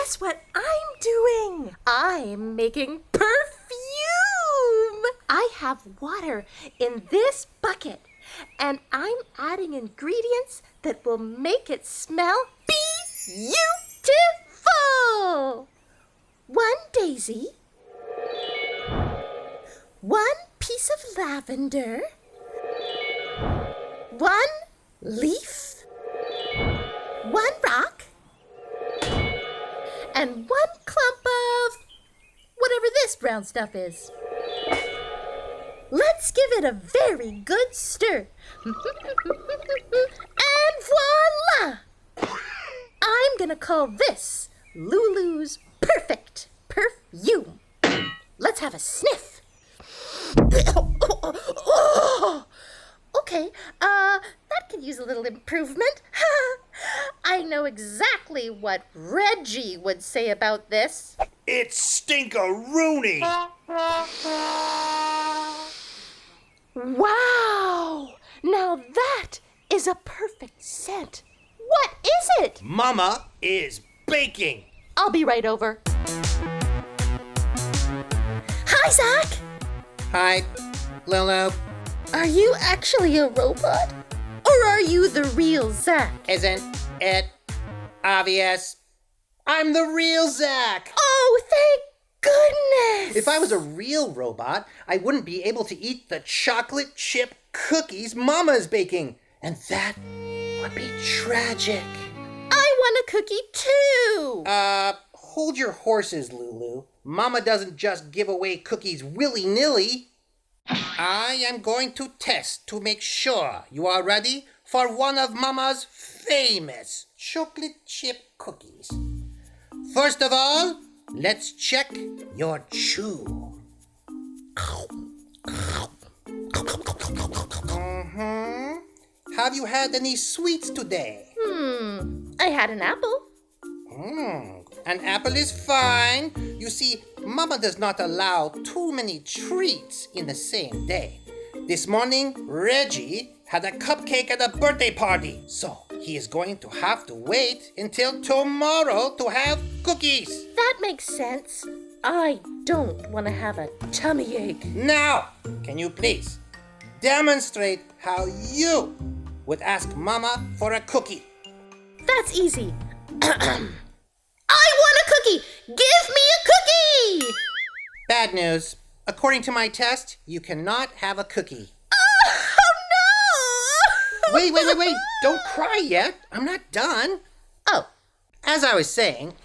guess what I'm doing? I'm making perfume. I have water in this bucket, and I'm adding ingredients that will make it smell beautiful. 1 daisy, 1 piece of lavender, 1 leaf, 1 rock, and 1 clump of whatever this brown stuff is. Let's give it a very good stir. And voila! I'm gonna call this Lulu's Perfect Perfume. Let's have a sniff. Okay, that could use a little improvement. I know exactly what Reggie would say about this. It's stinkeroonie! Wow! Now that is a perfect scent. What is it? Mama is baking. I'll be right over. Hi, Zach! Hi, Lulu. Are you actually a robot? Or are you the real Zach? Isn't it obvious? I'm the real Zach! Oh, thank goodness! If I was a real robot, I wouldn't be able to eat the chocolate chip cookies Mama is baking. And that would be tragic. I want a cookie too! Hold your horses, Lulu. Mama doesn't just give away cookies willy-nilly. I am going to test to make sure you are ready for one of Mama's famous chocolate chip cookies. First of all, let's check your chew. Have you had any sweets today? I had an apple. An apple is fine. You see, Mama does not allow too many treats in the same day. This morning, Reggie had a cupcake at a birthday party, so he is going to have to wait until tomorrow to have cookies. That makes sense. I don't want to have a tummy ache. Now, can you please demonstrate how you would ask Mama for a cookie? That's easy. I want a cookie! Give me a cookie! Bad news. According to my test, you cannot have a cookie. Oh, no! Wait. Don't cry yet. I'm not done. Oh. As I was saying,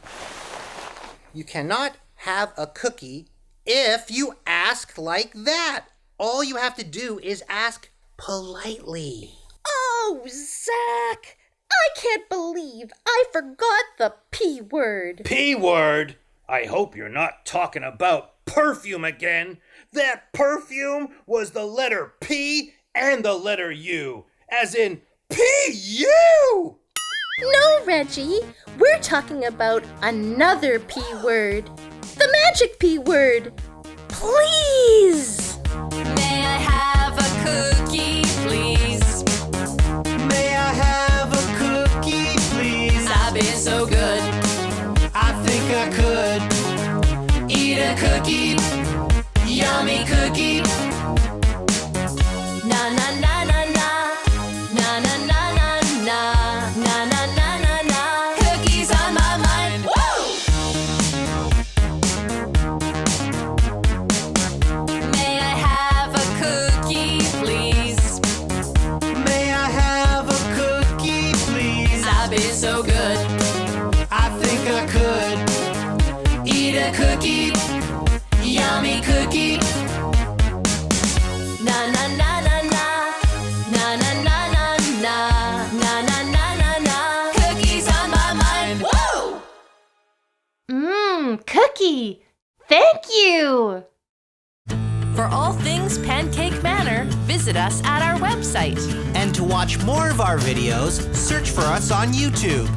you cannot have a cookie if you ask like that. All you have to do is ask politely. Oh, Zach! I can't believe I forgot the P word. P-word? I hope you're not talking about perfume again. That perfume was the letter P and the letter U, as in P-U! No, Reggie. We're talking about another P word. The magic P word. Please! May I have a cookie, please? May I have a cookie, please? I've been so good. I think I could Eat a cookie, yummy cookie. Na na na na na, na na na na na, na na na na na. Cookies on my mind. Woo! May I have a cookie, please? May I have a cookie, please? I've been so good. I think I could Eat a cookie, yummy cookie. Na na na na na, na na na na na, na na na na na. Cookies on my mind. Woo! Cookie. Thank you. For all things Pancake Manor, visit us at our website. And to watch more of our videos, search for us on YouTube.